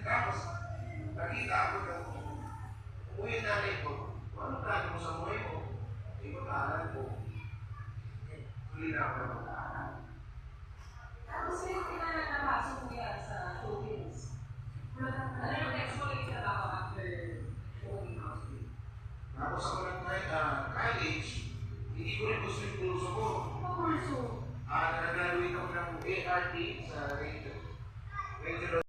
Tapos, nakita ako na umuwi nanay ko, ano plano mo sa buhay mo? Mag-aaral ko. Huli na ako na mag-aaral. Tapos yung pinanapasok mo yan sa Philippines. Ano yung next mo yung trabaho after going out? Tapos ako ng college, hindi ko rin gusto yung kurso ko. Ano kurso? Nag-graduate ako ng ART sa radio.